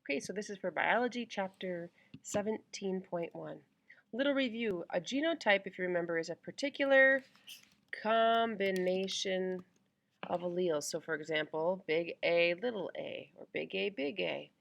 Okay, so this is for biology, chapter 17.1. Little review. A genotype, if you remember, is a particular combination of alleles. So, for example, big A, little a, or big A,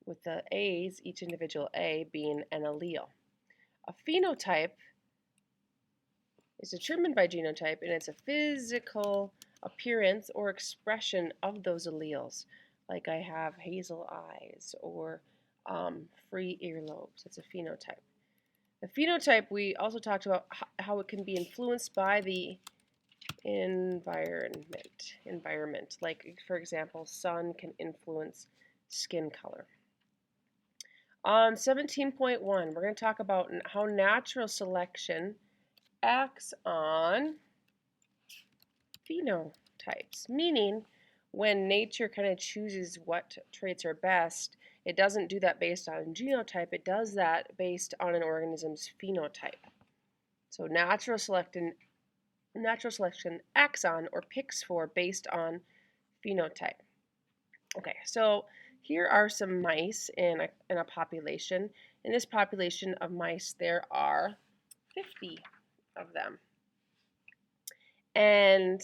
with the A's, each individual A being an allele. A phenotype is determined by genotype, and it's a physical appearance or expression of those alleles. Like I have hazel eyes or free earlobes. It's a phenotype. The phenotype, we also talked about how it can be influenced by the environment. Like, for example, sun can influence skin color. On 17.1, we're going to talk about how natural selection acts on phenotypes, meaning when nature kind of chooses what traits are best, it doesn't do that based on genotype, it does that based on an organism's phenotype. So natural selection acts on or picks for based on phenotype. Okay, so here are some mice in a population. In this population of mice, there are 50 of them. And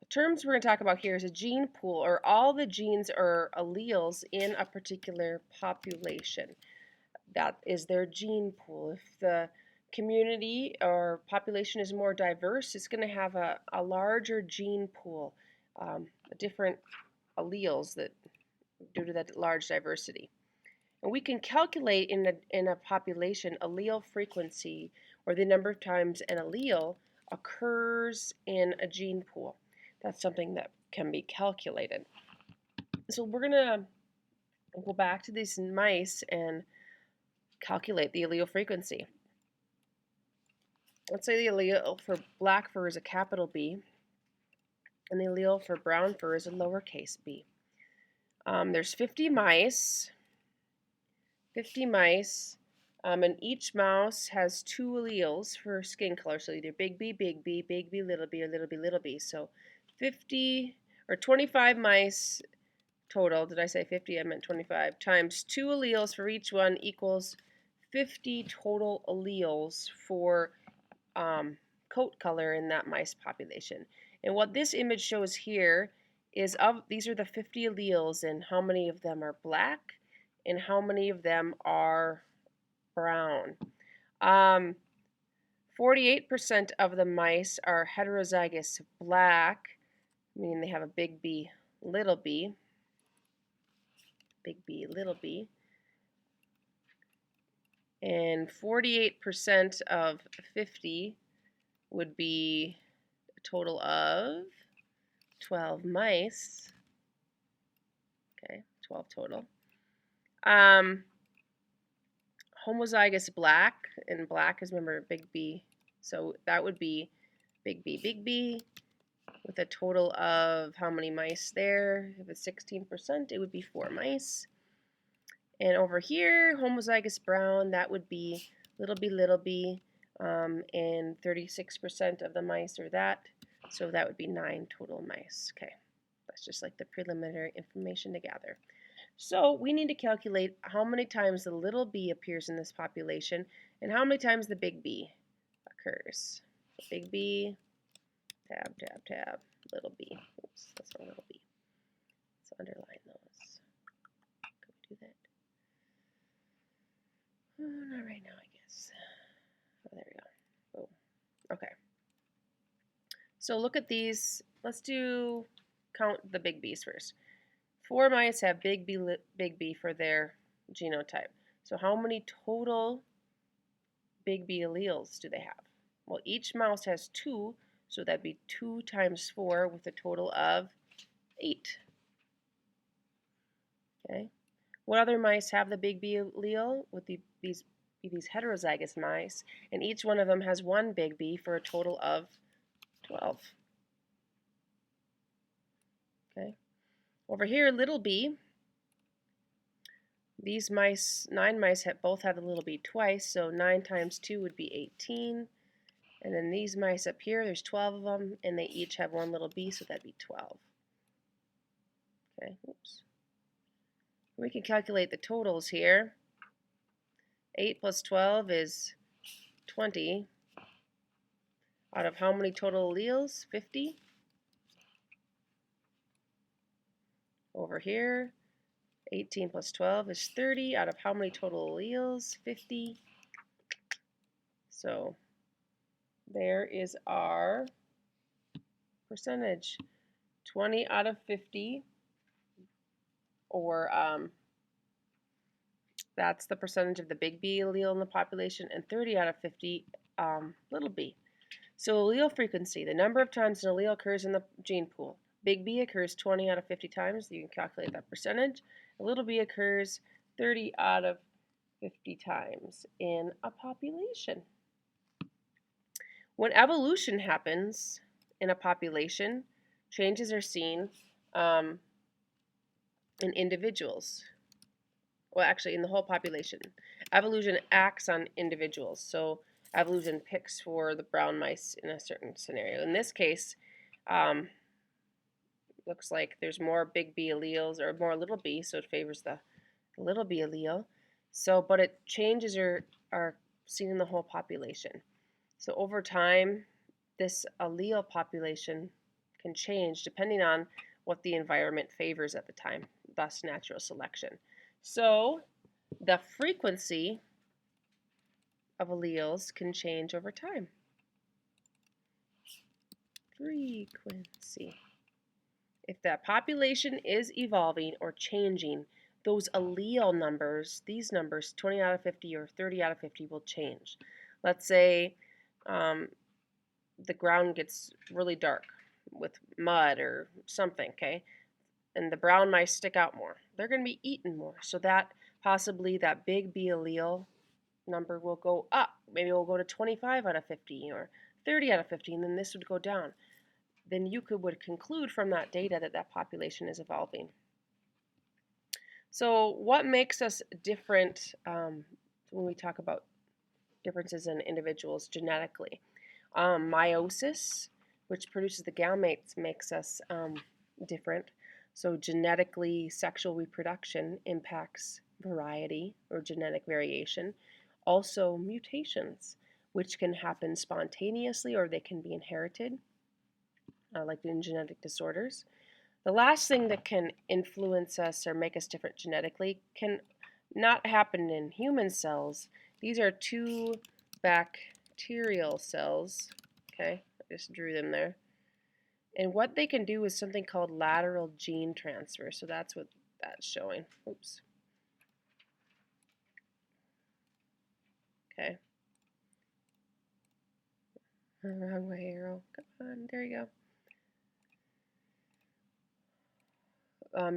terms we're going to talk about here is a gene pool, or all the genes or alleles in a particular population. That is their gene pool. If the community or population is more diverse, it's going to have a larger gene pool, different alleles that due to that large diversity. And we can calculate in a population allele frequency, or the number of times an allele occurs in a gene pool. That's something that can be calculated. So we're going to go back to these mice and calculate the allele frequency. Let's say the allele for black fur is a capital B, and the allele for brown fur is a lowercase b. There's 50 mice, and each mouse has 2 alleles for skin color, so either big B, little b, or little b. So 50 or 25 mice total, did I say 50? I meant 25, times 2 alleles for each one equals 50 total alleles for coat color in that mice population. And what this image shows here is these are the 50 alleles, and how many of them are black and how many of them are brown. 48% of the mice are heterozygous black, meaning they have a big B, little b, and 48% of 50 would be a total of 12 mice. Okay, 12 total. Homozygous black, and black is, remember, big B, so that would be big B, with a total of how many mice there? If it's 16%, it would be 4 mice. And over here, homozygous brown, that would be little b, and 36% of the mice are that, so that would be 9 total mice. Okay, that's just like the preliminary information to gather. So we need to calculate how many times the little b appears in this population and how many times the big B occurs. So big B, tab, little b. Oops, that's not little b. Let's underline those. Can we do that? Oh, not right now, I guess. Oh, there we go. Boom. Okay. So look at these. Let's count the big B's first. 4 mice have big B for their genotype. So how many total big B alleles do they have? Well, each mouse has 2, so that'd be 2 times 4 with a total of 8. Okay. What other mice have the big B allele? Would these heterozygous mice, and each one of them has 1 big B for a total of 12. Okay. Over here, little b, these mice, 9 mice, both have the little b twice, so 9 times 2 would be 18. And then these mice up here, there's 12 of them, and they each have 1 little b, so that'd be 12. Okay, oops. We can calculate the totals here. 8 plus 12 is 20. Out of how many total alleles? 50. Over here, 18 plus 12 is 30. Out of how many total alleles? 50. So there is our percentage. 20 out of 50, or that's the percentage of the big B allele in the population, and 30 out of 50 little b. So allele frequency, the number of times an allele occurs in the gene pool. Big B occurs 20 out of 50 times. You can calculate that percentage. A little b occurs 30 out of 50 times in a population. When evolution happens in a population, changes are seen in individuals. Well, actually, in the whole population. Evolution acts on individuals. So evolution picks for the brown mice in a certain scenario. In this case, looks like there's more big B alleles or more little b, so it favors the little b allele. So, but changes are seen in the whole population. So over time, this allele population can change depending on what the environment favors at the time, thus natural selection. So the frequency of alleles can change over time. Frequency. If that population is evolving or changing, those allele numbers, these numbers, 20 out of 50 or 30 out of 50, will change. Let's say the ground gets really dark with mud or something, okay? And the brown mice stick out more. They're going to be eaten more. So that possibly that big B allele number will go up. Maybe it will go to 25 out of 50 or 30 out of 50, and then this would go down. Then you would conclude from that data that that population is evolving. So what makes us different when we talk about differences in individuals genetically? Meiosis, which produces the gametes, makes us different. So genetically, sexual reproduction impacts variety or genetic variation. Also mutations, which can happen spontaneously or they can be inherited, like in genetic disorders. The last thing that can influence us or make us different genetically can not happen in human cells. These are two bacterial cells. Okay, I just drew them there. And what they can do is something called lateral gene transfer. So that's what that's showing. Oops. Okay. Wrong way, arrow. Come on, there you go.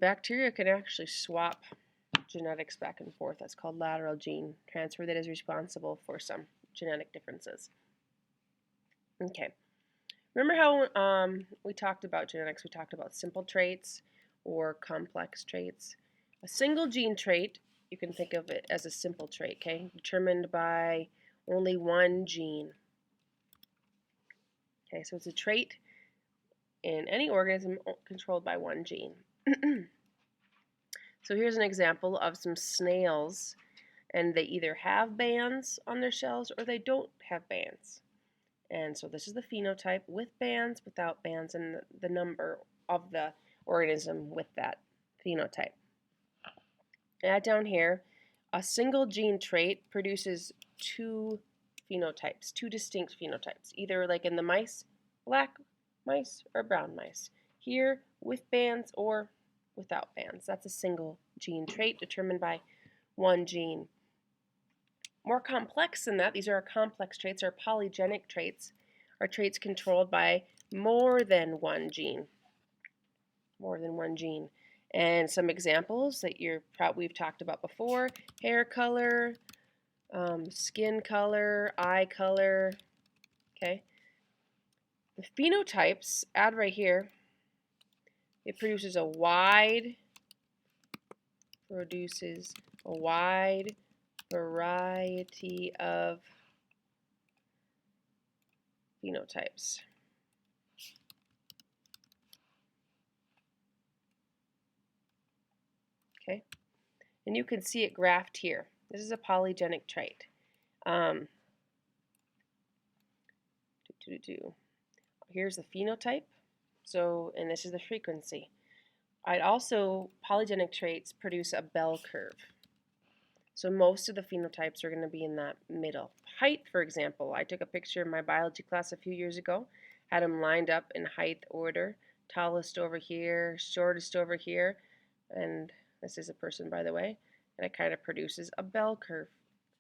Bacteria can actually swap genetics back and forth. That's called lateral gene transfer that is responsible for some genetic differences. Okay. Remember how we talked about genetics? We talked about simple traits or complex traits. A single gene trait, you can think of it as a simple trait, okay? Determined by only one gene. Okay, so it's a trait in any organism controlled by one gene. So here's an example of some snails, and they either have bands on their shells or they don't have bands. And so this is the phenotype with bands, without bands, and the number of the organism with that phenotype. Add down here, a single gene trait produces two phenotypes, two distinct phenotypes, either like in the mice, black mice or brown mice. Here, with bands or without bands. That's a single gene trait determined by one gene. More complex than that, these are complex traits, or polygenic traits, are traits controlled by more than one gene. More than one gene. And some examples that we've talked about before: hair color, skin color, eye color. Okay. The phenotypes, add right here, it produces a wide variety of phenotypes. Okay. And you can see it graphed here. This is a polygenic trait. Um, Here's the phenotype. So, and this is the frequency. Polygenic traits produce a bell curve. So most of the phenotypes are going to be in that middle. Height, for example, I took a picture in my biology class a few years ago, had them lined up in height order, tallest over here, shortest over here, and this is a person, by the way, and it kind of produces a bell curve,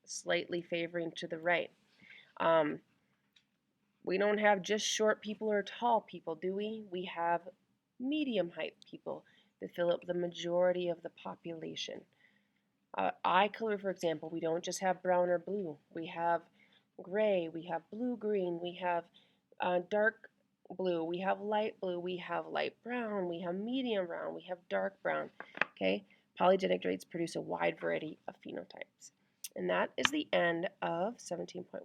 slightly favoring to the right. We don't have just short people or tall people, do we? We have medium height people that fill up the majority of the population. Eye color, for example, we don't just have brown or blue. We have gray, we have blue-green, we have dark blue, we have light blue, we have light brown, we have medium brown, we have dark brown. Okay, polygenic traits produce a wide variety of phenotypes. And that is the end of 17.1.